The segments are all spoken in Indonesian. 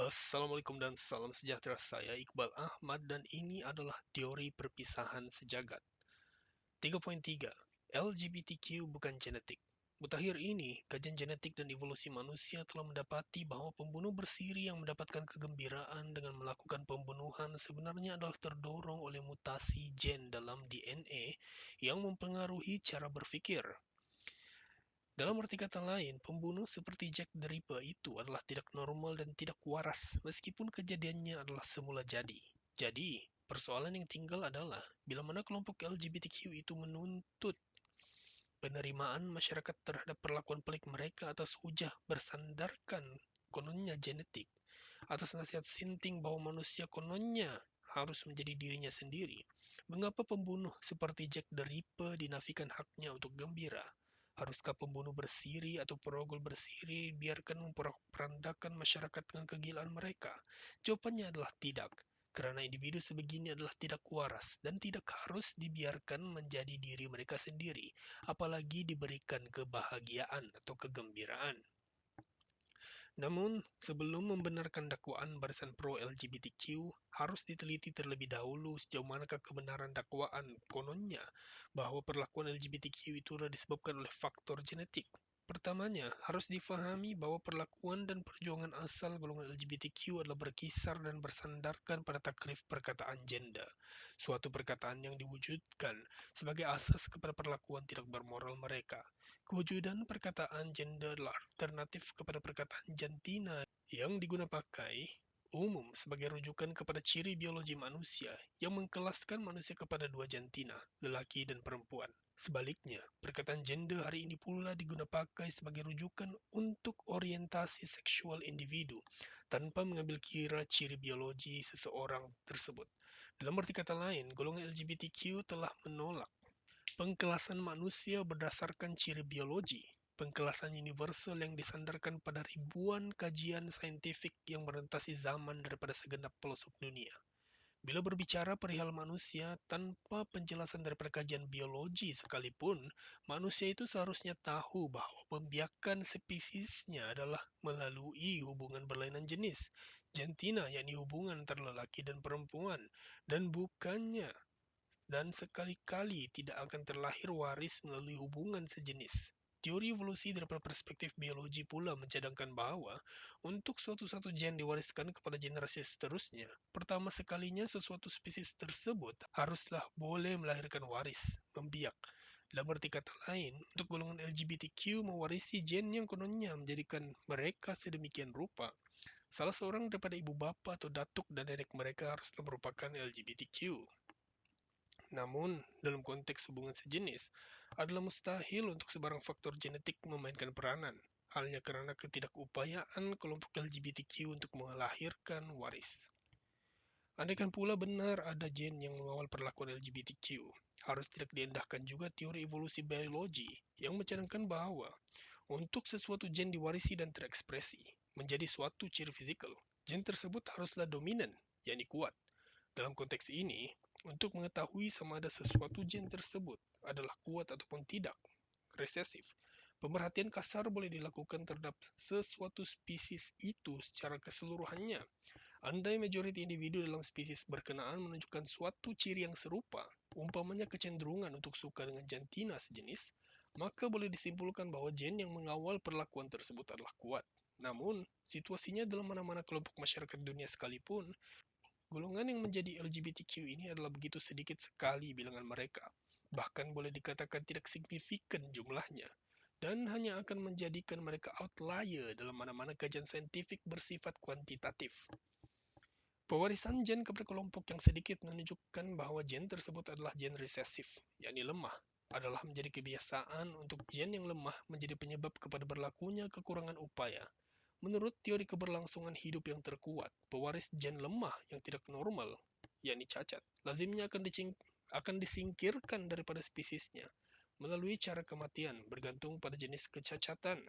Assalamualaikum dan salam sejahtera. Saya Iqbal Ahmad dan ini adalah teori perpisahan sejagat. 3.3. LGBTQ bukan genetik. Mutakhir ini, kajian genetik dan evolusi manusia telah mendapati bahwa pembunuh bersiri yang mendapatkan kegembiraan dengan melakukan pembunuhan sebenarnya adalah terdorong oleh mutasi gen dalam DNA yang mempengaruhi cara berpikir. Dalam arti kata lain, pembunuh seperti Jack the Ripper itu adalah tidak normal dan tidak waras, meskipun kejadiannya adalah semula jadi. Jadi, persoalan yang tinggal adalah, bila mana kelompok LGBTQ itu menuntut penerimaan masyarakat terhadap perlakuan pelik mereka atas hujah bersandarkan kononnya genetik, atas nasihat sinting bahwa manusia kononnya harus menjadi dirinya sendiri. Mengapa pembunuh seperti Jack the Ripper dinafikan haknya untuk gembira? Haruskah pembunuh bersiri atau perogol bersiri biarkan memperandakan masyarakat dengan kegilaan mereka? Jawabannya adalah tidak, karena individu sebegini adalah tidak waras dan tidak harus dibiarkan menjadi diri mereka sendiri, apalagi diberikan kebahagiaan atau kegembiraan. Namun, sebelum membenarkan dakwaan barisan pro-LGBTQ, harus diteliti terlebih dahulu sejauh manakah kebenaran dakwaan kononnya bahwa perlakuan LGBTQ itu adalah disebabkan oleh faktor genetik. Pertamanya, harus difahami bahwa perlakuan dan perjuangan asal golongan LGBTQ adalah berkisar dan bersandarkan pada takrif perkataan gender, suatu perkataan yang diwujudkan sebagai asas kepada perlakuan tidak bermoral mereka. Kewujudan perkataan gender adalah alternatif kepada perkataan jantina yang digunakan pakai umum sebagai rujukan kepada ciri biologi manusia yang mengkelaskan manusia kepada dua jantina, lelaki dan perempuan. Sebaliknya, perkataan gender hari ini pula digunakan pakai sebagai rujukan untuk orientasi seksual individu tanpa mengambil kira ciri biologi seseorang tersebut. Dalam arti kata lain, golongan LGBTQ telah menolak pengkelasan manusia berdasarkan ciri biologi, pengkelasan universal yang disandarkan pada ribuan kajian saintifik yang merentasi zaman daripada segenap pelosok dunia. Bila berbicara perihal manusia tanpa penjelasan daripada kajian biologi sekalipun, manusia itu seharusnya tahu bahwa pembiakan spesiesnya adalah melalui hubungan berlainan jenis, jantina yakni hubungan antara lelaki dan perempuan, dan bukannya dan sekali-kali tidak akan terlahir waris melalui hubungan sejenis. Teori evolusi daripada perspektif biologi pula mencadangkan bahwa untuk suatu gen diwariskan kepada generasi seterusnya, pertama sekalinya sesuatu spesies tersebut haruslah boleh melahirkan waris, membiak. Dalam arti kata lain, untuk golongan LGBTQ mewarisi gen yang kononnya menjadikan mereka sedemikian rupa, salah seorang daripada ibu bapa atau datuk dan nenek mereka haruslah merupakan LGBTQ. Namun, dalam konteks hubungan sejenis, adalah mustahil untuk sebarang faktor genetik memainkan peranan, halnya karena ketidakupayaan kelompok LGBTQ untuk melahirkan waris. Andaikan pula benar ada gen yang mengawal perlakuan LGBTQ, harus tidak diendahkan juga teori evolusi biologi yang mencadangkan bahwa untuk sesuatu gen diwarisi dan terekspresi menjadi suatu ciri fisikal, gen tersebut haruslah dominan, yakni kuat. Dalam konteks ini, untuk mengetahui sama ada sesuatu gen tersebut adalah kuat ataupun tidak, resesif, pemerhatian kasar boleh dilakukan terhadap sesuatu spesies itu secara keseluruhannya. Andai majoriti individu dalam spesies berkenaan menunjukkan suatu ciri yang serupa, umpamanya kecenderungan untuk suka dengan jantina sejenis, maka boleh disimpulkan bahwa gen yang mengawal perlakuan tersebut adalah kuat. Namun, situasinya dalam mana-mana kelompok masyarakat dunia sekalipun, golongan yang menjadi LGBTQ ini adalah begitu sedikit sekali bilangan mereka, bahkan boleh dikatakan tidak signifikan jumlahnya, dan hanya akan menjadikan mereka outlier dalam mana-mana kajian saintifik bersifat kuantitatif. Pewarisan gen kepada kelompok yang sedikit menunjukkan bahwa gen tersebut adalah gen resesif, yakni lemah, adalah menjadi kebiasaan untuk gen yang lemah menjadi penyebab kepada berlakunya kekurangan upaya. Menurut teori keberlangsungan hidup yang terkuat, pewaris gen lemah yang tidak normal, yakni cacat, lazimnya akan disingkirkan daripada spesiesnya melalui cara kematian bergantung pada jenis kecacatan.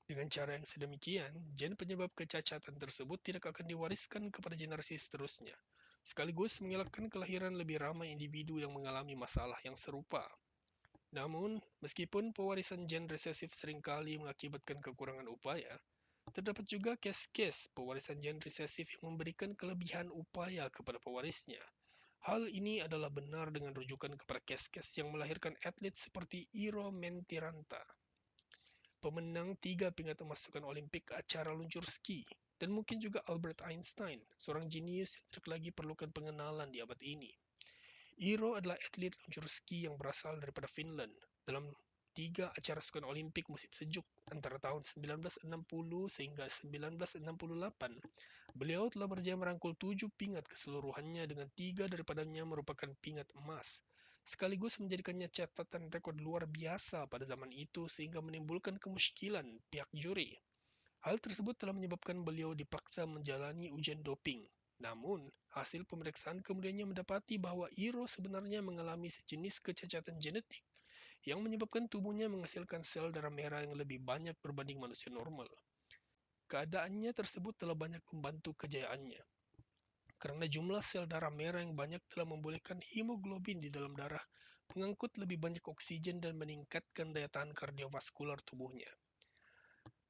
Dengan cara yang sedemikian, gen penyebab kecacatan tersebut tidak akan diwariskan kepada generasi seterusnya, sekaligus mengelakkan kelahiran lebih ramai individu yang mengalami masalah yang serupa. Namun, meskipun pewarisan gen resesif seringkali mengakibatkan kekurangan upaya, Terdapat juga kes-kes pewarisan gen resesif yang memberikan kelebihan upaya kepada pewarisnya. Hal ini adalah benar dengan rujukan kepada kes-kes yang melahirkan atlet seperti Iro Mentiranta, pemenang 3 pingat emas sukan Olimpik acara luncur ski, dan mungkin juga Albert Einstein, seorang jenius yang tidak lagi perlukan pengenalan di abad ini. Iro adalah atlet luncur ski yang berasal daripada Finland dalam 3 acara sukan Olimpik musim sejuk antara tahun 1960 sehingga 1968. Beliau telah berjaya merangkul 7 pingat keseluruhannya dengan 3 daripadanya merupakan pingat emas, sekaligus menjadikannya catatan rekod luar biasa pada zaman itu sehingga menimbulkan kemusykilan pihak juri. Hal tersebut telah menyebabkan beliau dipaksa menjalani ujian doping. Namun, hasil pemeriksaan kemudiannya mendapati bahwa Iro sebenarnya mengalami sejenis kecacatan genetik yang menyebabkan tubuhnya menghasilkan sel darah merah yang lebih banyak berbanding manusia normal. Keadaannya tersebut telah banyak membantu kejayaannya, karena jumlah sel darah merah yang banyak telah membolehkan hemoglobin di dalam darah mengangkut lebih banyak oksigen dan meningkatkan daya tahan kardiovaskular tubuhnya.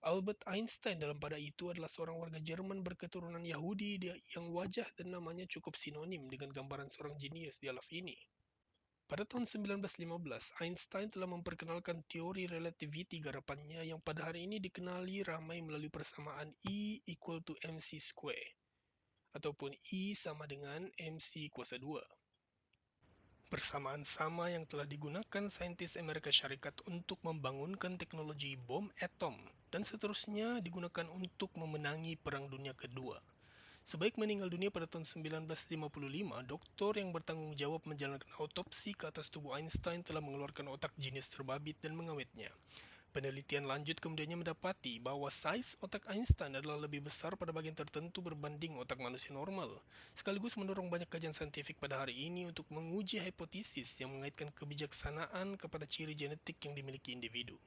Albert Einstein dalam pada itu adalah seorang warga Jerman berketurunan Yahudi yang wajah dan namanya cukup sinonim dengan gambaran seorang jenius di alam ini. Pada tahun 1915, Einstein telah memperkenalkan teori relativity garapannya yang pada hari ini dikenali ramai melalui persamaan E equal to mc square, ataupun E sama dengan mc kuasa 2. Persamaan sama yang telah digunakan saintis Amerika Syarikat untuk membangunkan teknologi bom atom dan seterusnya digunakan untuk memenangi Perang Dunia Kedua. Sebaik meninggal dunia pada tahun 1955, doktor yang bertanggung jawab menjalankan autopsi ke atas tubuh Einstein telah mengeluarkan otak jenius terbabit dan mengawetnya. Penelitian lanjut kemudiannya mendapati bahwa saiz otak Einstein adalah lebih besar pada bagian tertentu berbanding otak manusia normal, sekaligus mendorong banyak kajian saintifik pada hari ini untuk menguji hipotesis yang mengaitkan kebijaksanaan kepada ciri genetik yang dimiliki individu.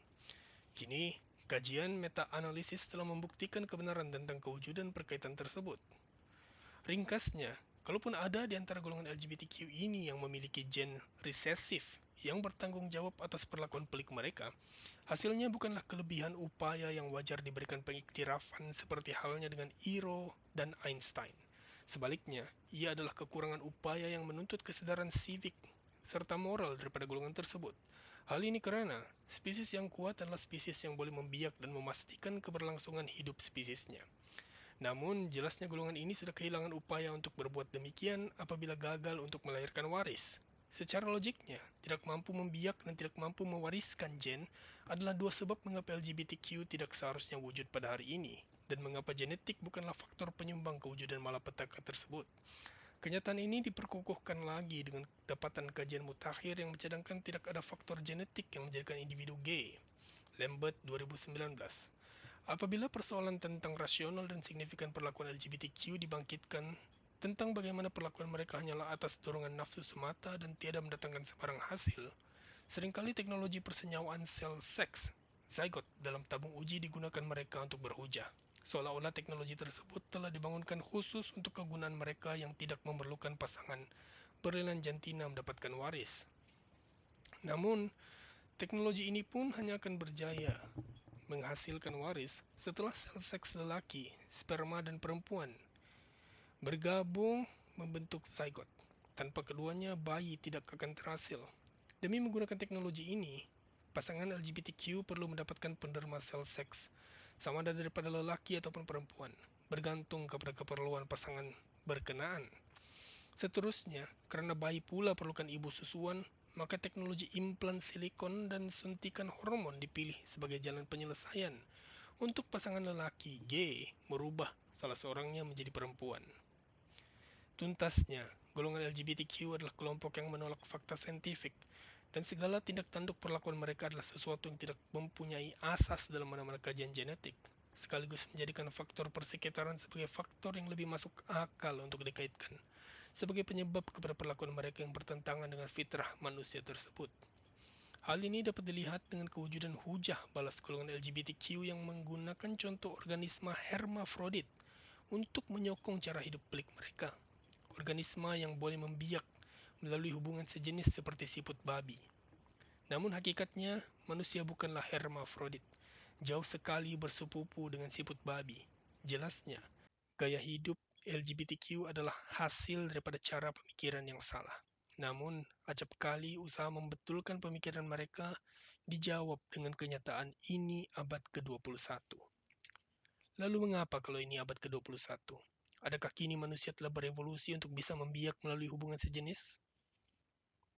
Kini, kajian meta-analisis telah membuktikan kebenaran tentang kewujudan perkaitan tersebut. Ringkasnya, kalaupun ada di antara golongan LGBTQ ini yang memiliki gen resesif yang bertanggung jawab atas perlakuan pelik mereka, hasilnya bukanlah kelebihan upaya yang wajar diberikan pengiktirafan seperti halnya dengan Iro dan Einstein. Sebaliknya, ia adalah kekurangan upaya yang menuntut kesadaran sivik serta moral daripada golongan tersebut. Hal ini karena spesies yang kuat adalah spesies yang boleh membiak dan memastikan keberlangsungan hidup spesiesnya. Namun, jelasnya golongan ini sudah kehilangan upaya untuk berbuat demikian apabila gagal untuk melahirkan waris. Secara logiknya, tidak mampu membiak dan tidak mampu mewariskan gen adalah dua sebab mengapa LGBTQ tidak seharusnya wujud pada hari ini, dan mengapa genetik bukanlah faktor penyumbang kewujudan malapetaka tersebut. Kenyataan ini diperkukuhkan lagi dengan dapatan kajian mutakhir yang mencadangkan tidak ada faktor genetik yang menjadikan individu gay. Lambert 2019. Apabila persoalan tentang rasional dan signifikan perlakuan LGBTQ dibangkitkan tentang bagaimana perlakuan mereka hanyalah atas dorongan nafsu semata dan tiada mendatangkan sebarang hasil, seringkali teknologi persenyawaan sel seks, zygote dalam tabung uji digunakan mereka untuk berhujah, seolah-olah teknologi tersebut telah dibangunkan khusus untuk kegunaan mereka yang tidak memerlukan pasangan berlainan jantina mendapatkan waris. Namun, teknologi ini pun hanya akan berjaya menghasilkan waris setelah sel seks lelaki, sperma dan perempuan bergabung membentuk zygote. Tanpa keduanya, bayi tidak akan terhasil. Demi menggunakan teknologi ini, pasangan LGBTQ perlu mendapatkan penderma sel seks, sama ada daripada lelaki ataupun perempuan, bergantung kepada keperluan pasangan berkenaan. Seterusnya, karena bayi pula perlukan ibu susuan, maka teknologi implan silikon dan suntikan hormon dipilih sebagai jalan penyelesaian untuk pasangan lelaki G merubah salah seorangnya menjadi perempuan. Tuntasnya, golongan LGBTQ adalah kelompok yang menolak fakta saintifik dan segala tindak tanduk perlakuan mereka adalah sesuatu yang tidak mempunyai asas dalam mana-mana kajian genetik, sekaligus menjadikan faktor persekitaran sebagai faktor yang lebih masuk akal untuk dikaitkan sebagai penyebab kepada perlakuan mereka yang bertentangan dengan fitrah manusia tersebut. Hal ini dapat dilihat dengan kewujudan hujah balas golongan LGBTQ yang menggunakan contoh organisme hermafrodit untuk menyokong cara hidup pelik mereka. Organisme yang boleh membiak melalui hubungan sejenis seperti siput babi. Namun hakikatnya, manusia bukanlah hermafrodit. jauh sekali bersepupu dengan siput babi. Jelasnya, gaya hidup LGBTQ adalah hasil daripada cara pemikiran yang salah. Namun, acap kali usaha membetulkan pemikiran mereka dijawab dengan kenyataan ini abad ke-21. Lalu mengapa kalau ini abad ke-21? Adakah kini manusia telah berevolusi untuk bisa membiak melalui hubungan sejenis?